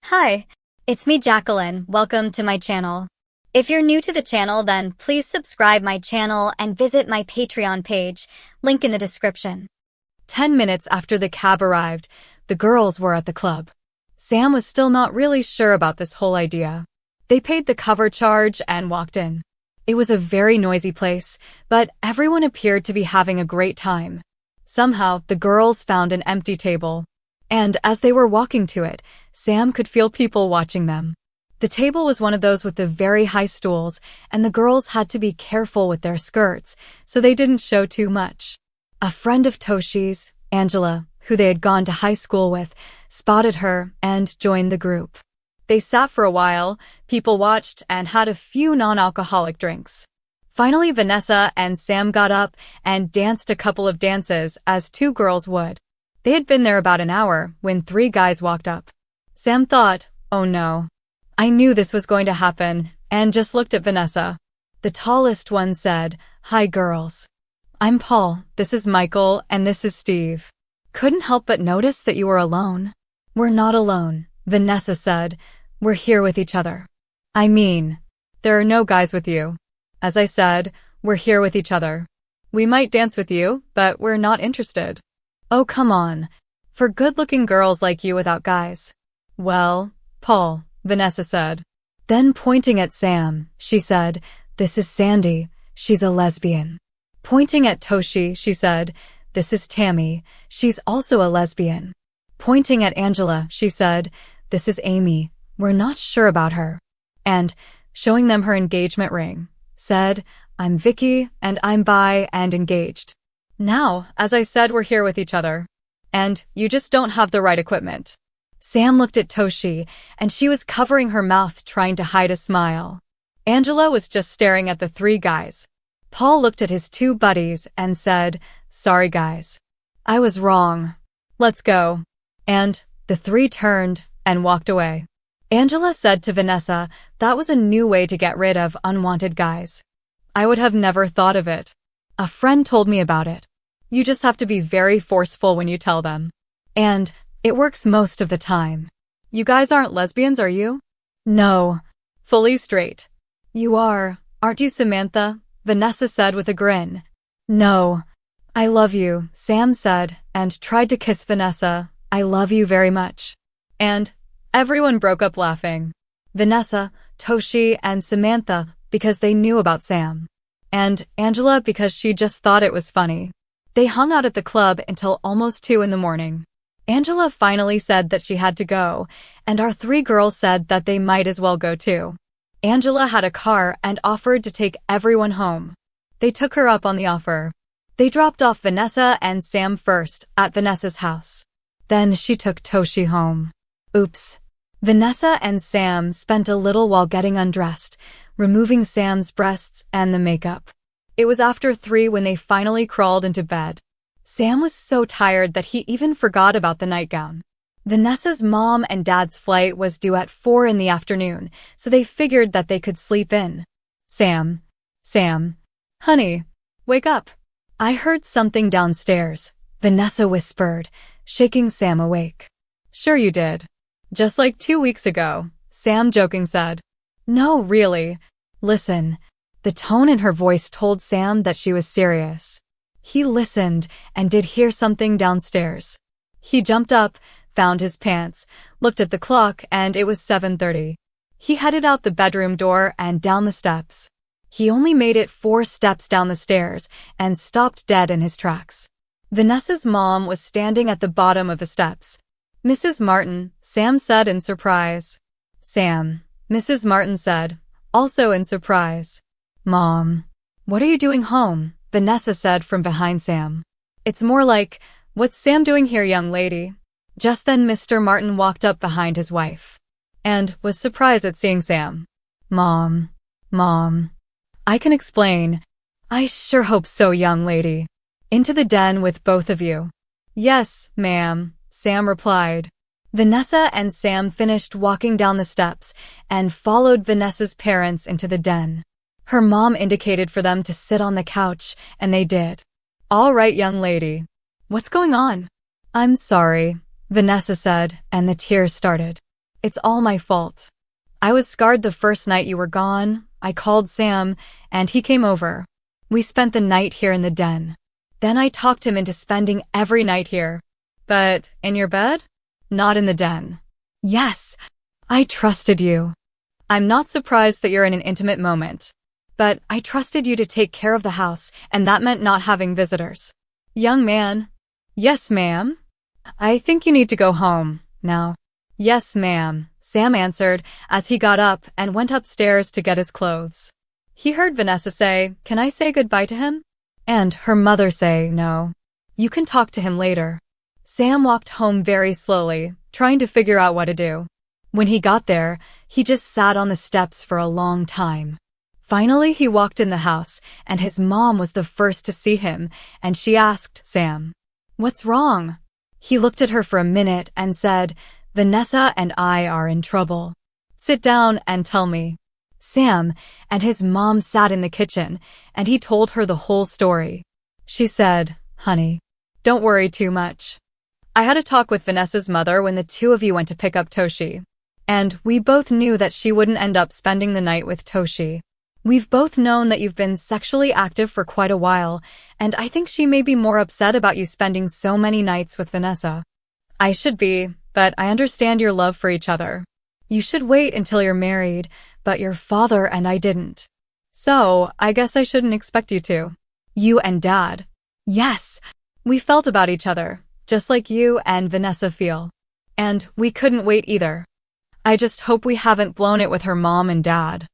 Hi, it's me Jacqueline. Welcome to my channel. If you're new to the channel, then please subscribe my channel and visit my Patreon page, link in the description. 10 minutes after the cab arrived, the girls were at the club. Sam was still not really sure about this whole idea. They paid the cover charge and walked in. It was a very noisy place, but everyone appeared to be having a great time. Somehow, the girls found an empty table. And as they were walking to it, Sam could feel people watching them. The table was one of those with the very high stools, and the girls had to be careful with their skirts, so they didn't show too much. A friend of Toshi's, Angela, who they had gone to high school with, spotted her and joined the group. They sat for a while, people watched, and had a few non-alcoholic drinks. Finally, Vanessa and Sam got up and danced a couple of dances, as two girls would. They had been there about an hour when three guys walked up. Sam thought, oh no. I knew this was going to happen, and just looked at Vanessa. The tallest one said, "Hi girls. I'm Paul, this is Michael, and this is Steve. Couldn't help but notice that you were alone." "We're not alone," Vanessa said. "We're here with each other." "I mean, there are no guys with you. As I said, we're here with each other. We might dance with you, but we're not interested." "Oh, come on. For good-looking girls like you without guys." "Well, Paul," Vanessa said. Then pointing at Sam, she said, "This is Sandy. She's a lesbian." Pointing at Toshi, she said, "This is Tammy. She's also a lesbian." Pointing at Angela, she said, "This is Amy. We're not sure about her." And, showing them her engagement ring, said, "I'm Vicky, and I'm bi and engaged. Now, as I said, we're here with each other. And you just don't have the right equipment." Sam looked at Toshi, and she was covering her mouth trying to hide a smile. Angela was just staring at the three guys. Paul looked at his two buddies and said, "Sorry guys. I was wrong. Let's go." And the three turned and walked away. Angela said to Vanessa that was a new way to get rid of unwanted guys. "I would have never thought of it. A friend told me about it. You just have to be very forceful when you tell them. And it works most of the time. You guys aren't lesbians, are you?" "No. Fully straight." "You are, aren't you, Samantha?" Vanessa said with a grin. "No. I love you," Sam said, and tried to kiss Vanessa. "I love you very much." And everyone broke up laughing. Vanessa, Toshi, and Samantha because they knew about Sam. And Angela because she just thought it was funny. They hung out at the club until almost 2 in the morning. Angela finally said that she had to go, and our three girls said that they might as well go too. Angela had a car and offered to take everyone home. They took her up on the offer. They dropped off Vanessa and Sam first at Vanessa's house. Then she took Toshi home. Oops. Vanessa and Sam spent a little while getting undressed, removing Sam's breasts and the makeup. It was after 3 when they finally crawled into bed. Sam was so tired that he even forgot about the nightgown. Vanessa's mom and dad's flight was due at 4 in the afternoon, so they figured that they could sleep in. Sam, honey, wake up. I heard something downstairs, Vanessa whispered, shaking Sam awake. Sure you did. Just like 2 weeks ago, Sam joking said. No, really. Listen. The tone in her voice told Sam that she was serious. He listened and did hear something downstairs. He jumped up, found his pants, looked at the clock, and it was 7:30. He headed out the bedroom door and down the steps. He only made it 4 steps down the stairs and stopped dead in his tracks. Vanessa's mom was standing at the bottom of the steps. Mrs. Martin, Sam said in surprise. Sam, Mrs. Martin said, also in surprise. Mom, what are you doing home? Vanessa said from behind Sam. It's more like, what's Sam doing here, young lady? Just then Mr. Martin walked up behind his wife and was surprised at seeing Sam. Mom, I can explain. I sure hope so, young lady. Into the den with both of you. Yes, ma'am, Sam replied. Vanessa and Sam finished walking down the steps and followed Vanessa's parents into the den. Her mom indicated for them to sit on the couch, and they did. All right, young lady. What's going on? I'm sorry, Vanessa said, and the tears started. It's all my fault. I was scarred the first night you were gone. I called Sam, and he came over. We spent the night here in the den. Then I talked him into spending every night here. But in your bed? Not in the den. Yes, I trusted you. I'm not surprised that you're in an intimate moment. But I trusted you to take care of the house, and that meant not having visitors. Young man. Yes, ma'am. I think you need to go home now. Yes, ma'am, Sam answered as he got up and went upstairs to get his clothes. He heard Vanessa say, "Can I say goodbye to him?" And her mother say, "No. You can talk to him later." Sam walked home very slowly, trying to figure out what to do. When he got there, he just sat on the steps for a long time. Finally, he walked in the house, and his mom was the first to see him, and she asked Sam, "What's wrong?" He looked at her for a minute and said, "Vanessa and I are in trouble. Sit down and tell me." Sam and his mom sat in the kitchen, and he told her the whole story. She said, "Honey, don't worry too much. I had a talk with Vanessa's mother when the two of you went to pick up Toshi, and we both knew that she wouldn't end up spending the night with Toshi. We've both known that you've been sexually active for quite a while, and I think she may be more upset about you spending so many nights with Vanessa. I should be, but I understand your love for each other. You should wait until you're married, but your father and I didn't. So, I guess I shouldn't expect you to. You and Dad. Yes, we felt about each other, just like you and Vanessa feel. And we couldn't wait either. I just hope we haven't blown it with her mom and dad."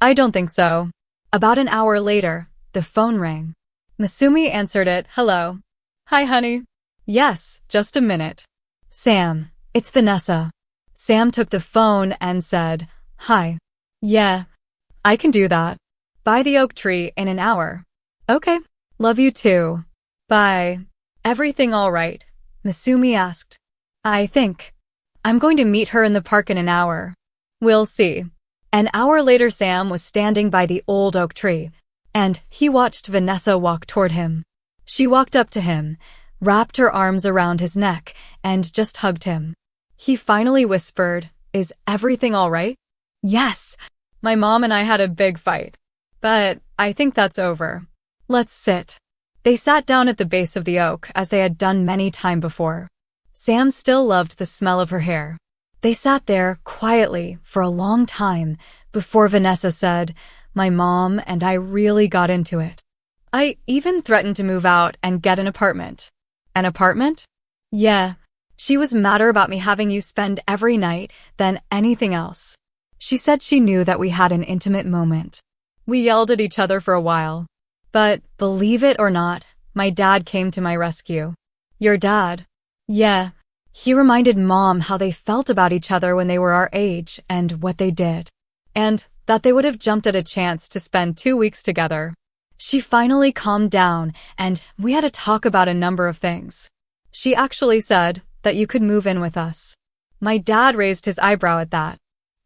"I don't think so." About an hour later, the phone rang. Masumi answered it. "Hello." "Hi, honey." "Yes, just a minute." "Sam, it's Vanessa." Sam took the phone and said, "Hi." "Yeah, I can do that. By the oak tree in an hour." "Okay. Love you too. Bye." "Everything all right?" Masumi asked. "I think. I'm going to meet her in the park in an hour. We'll see." An hour later, Sam was standing by the old oak tree, and he watched Vanessa walk toward him. She walked up to him, wrapped her arms around his neck, and just hugged him. He finally whispered, "Is everything all right?" "Yes. My mom and I had a big fight. But I think that's over. Let's sit." They sat down at the base of the oak as they had done many times before. Sam still loved the smell of her hair. They sat there quietly for a long time before Vanessa said, "My mom and I really got into it. I even threatened to move out and get an apartment." "An apartment?" "Yeah. She was madder about me having you spend every night than anything else. She said she knew that we had an intimate moment. We yelled at each other for a while. But believe it or not, my dad came to my rescue." "Your dad?" "Yeah. He reminded Mom how they felt about each other when they were our age and what they did. And that they would have jumped at a chance to spend 2 weeks together. She finally calmed down and we had a talk about a number of things. She actually said that you could move in with us." My dad raised his eyebrow at that.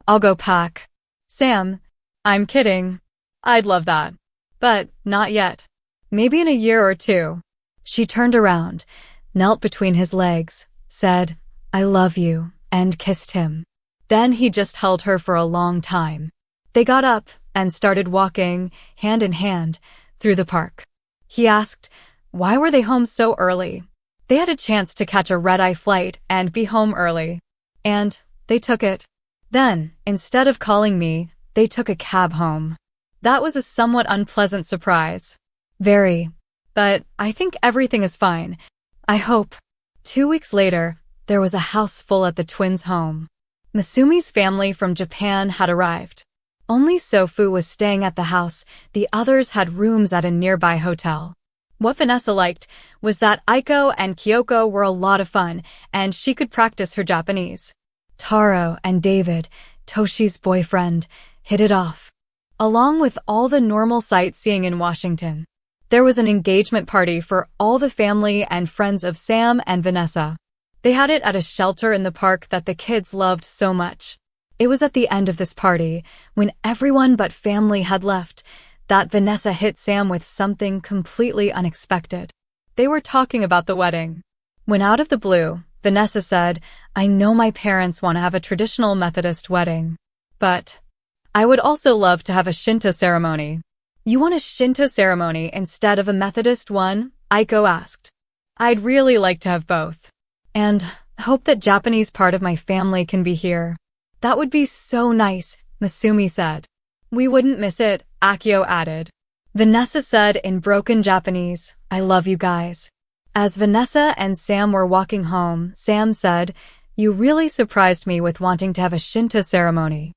"I'll go pack." "Sam, I'm kidding. I'd love that. But not yet. Maybe in a year or two." She turned around, knelt between his legs, said, "I love you," and kissed him. Then he just held her for a long time. They got up and started walking, hand in hand, through the park. He asked, why were they home so early? They had a chance to catch a red-eye flight and be home early. And they took it. Then, instead of calling me, they took a cab home. That was a somewhat unpleasant surprise. Very. But I think everything is fine. I hope. 2 weeks later, there was a house full at the twins' home. Masumi's family from Japan had arrived. Only Sofu was staying at the house. The others had rooms at a nearby hotel. What Vanessa liked was that Aiko and Kyoko were a lot of fun, and she could practice her Japanese. Taro and David, Toshi's boyfriend, hit it off. Along with all the normal sightseeing in Washington, there was an engagement party for all the family and friends of Sam and Vanessa. They had it at a shelter in the park that the kids loved so much. It was at the end of this party, when everyone but family had left, that Vanessa hit Sam with something completely unexpected. They were talking about the wedding. When out of the blue, Vanessa said, I know my parents want to have a traditional Methodist wedding, but I would also love to have a Shinto ceremony. You want a Shinto ceremony instead of a Methodist one? Aiko asked. I'd really like to have both. And hope that Japanese part of my family can be here. That would be so nice, Masumi said. We wouldn't miss it, Akio added. Vanessa said in broken Japanese, I love you guys. As Vanessa and Sam were walking home, Sam said, You really surprised me with wanting to have a Shinto ceremony.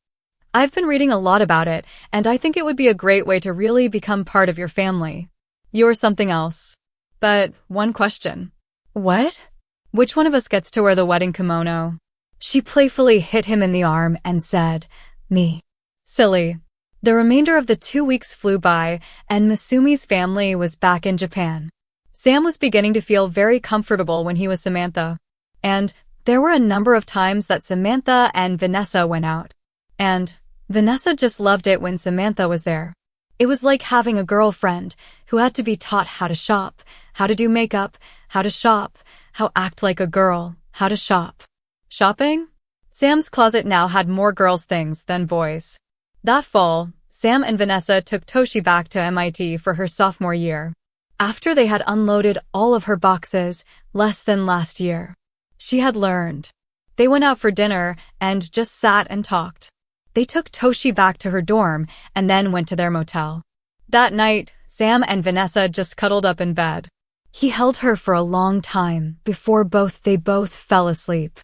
I've been reading a lot about it, and I think it would be a great way to really become part of your family. You're something else. But one question. What? Which one of us gets to wear the wedding kimono? She playfully hit him in the arm and said, Me. Silly. The remainder of the 2 weeks flew by, and Masumi's family was back in Japan. Sam was beginning to feel very comfortable when he was Samantha. And there were a number of times that Samantha and Vanessa went out. And Vanessa just loved it when Samantha was there. It was like having a girlfriend who had to be taught how to shop, how to do makeup, how to shop, how act like a girl, how to shop. Shopping? Sam's closet now had more girls' things than boys. That fall, Sam and Vanessa took Toshi back to MIT for her sophomore year. After they had unloaded all of her boxes less than last year, she had learned. They went out for dinner and just sat and talked. They took Toshi back to her dorm and then went to their motel. That night, Sam and Vanessa just cuddled up in bed. He held her for a long time before they both fell asleep.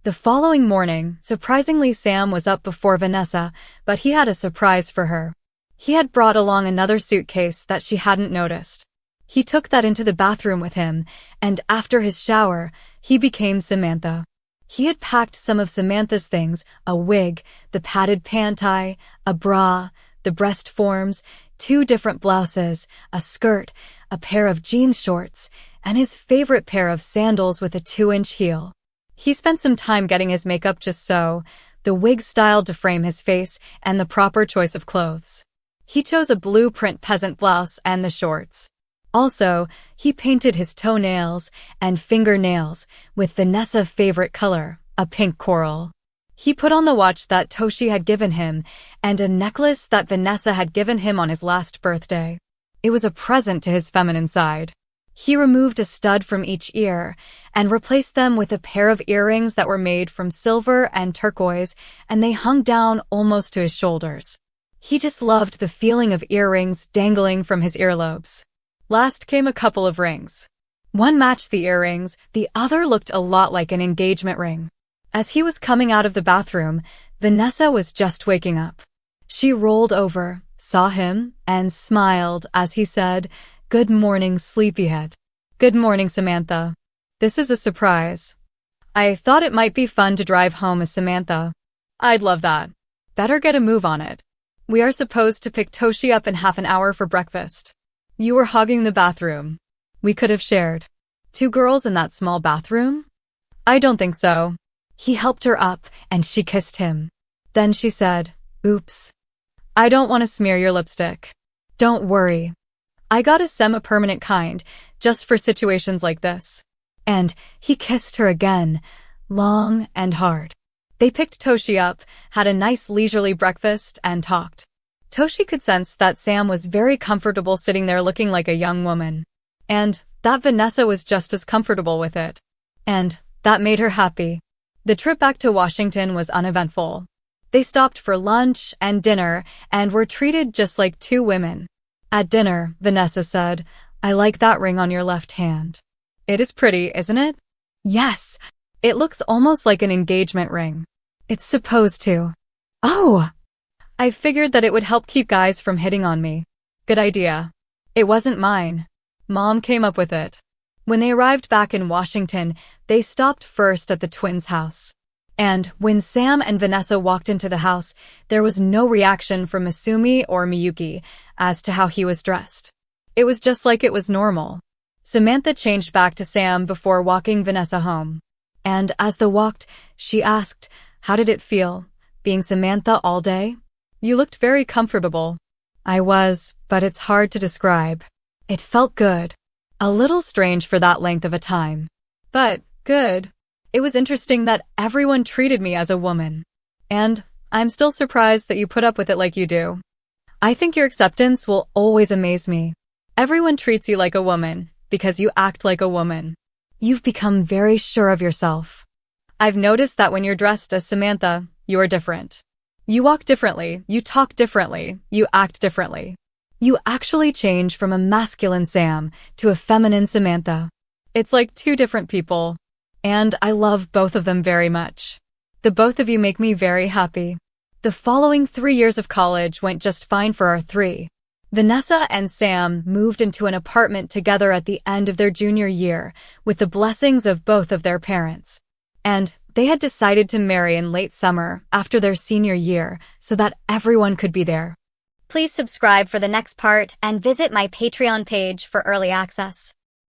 The following morning, surprisingly, Sam was up before Vanessa, but he had a surprise for her. He had brought along another suitcase that she hadn't noticed. He took that into the bathroom with him, and after his shower, he became Samantha. He had packed some of Samantha's things, a wig, the padded panty, a bra, the breast forms, 2 different blouses, a skirt, a pair of jean shorts, and his favorite pair of sandals with a 2-inch heel. He spent some time getting his makeup just so, the wig styled to frame his face, and the proper choice of clothes. He chose a blue print peasant blouse and the shorts. Also, he painted his toenails and fingernails with Vanessa's favorite color, a pink coral. He put on the watch that Toshi had given him and a necklace that Vanessa had given him on his last birthday. It was a present to his feminine side. He removed a stud from each ear and replaced them with a pair of earrings that were made from silver and turquoise, and they hung down almost to his shoulders. He just loved the feeling of earrings dangling from his earlobes. Last came a couple of rings. One matched the earrings, the other looked a lot like an engagement ring. As he was coming out of the bathroom, Vanessa was just waking up. She rolled over, saw him, and smiled as he said, Good morning, sleepyhead. Good morning, Samantha. This is a surprise. I thought it might be fun to drive home as Samantha. I'd love that. Better get a move on it. We are supposed to pick Toshi up in half an hour for breakfast. You were hogging the bathroom. We could have shared. 2 girls in that small bathroom? I don't think so. He helped her up and she kissed him. Then she said, Oops. I don't want to smear your lipstick. Don't worry. I got a semi-permanent kind, just for situations like this. And he kissed her again, long and hard. They picked Toshi up, had a nice leisurely breakfast, and talked. Toshi could sense that Sam was very comfortable sitting there looking like a young woman. And that Vanessa was just as comfortable with it. And that made her happy. The trip back to Washington was uneventful. They stopped for lunch and dinner and were treated just like 2 women. At dinner, Vanessa said, I like that ring on your left hand. It is pretty, isn't it? Yes. It looks almost like an engagement ring. It's supposed to. Oh! I figured that it would help keep guys from hitting on me. Good idea. It wasn't mine. Mom came up with it. When they arrived back in Washington, they stopped first at the twins' house. And when Sam and Vanessa walked into the house, there was no reaction from Masumi or Miyuki as to how he was dressed. It was just like it was normal. Samantha changed back to Sam before walking Vanessa home. And as they walked, she asked, How did it feel, being Samantha all day? You looked very comfortable. I was, but it's hard to describe. It felt good. A little strange for that length of a time. But good. It was interesting that everyone treated me as a woman. And I'm still surprised that you put up with it like you do. I think your acceptance will always amaze me. Everyone treats you like a woman because you act like a woman. You've become very sure of yourself. I've noticed that when you're dressed as Samantha, you are different. You walk differently, you talk differently, you act differently. You actually change from a masculine Sam to a feminine Samantha. It's like two different people. And I love both of them very much. The both of you make me very happy. The following 3 years of college went just fine for our three. Vanessa and Sam moved into an apartment together at the end of their junior year with the blessings of both of their parents. And they had decided to marry in late summer after their senior year so that everyone could be there. Please subscribe for the next part and visit my Patreon page for early access.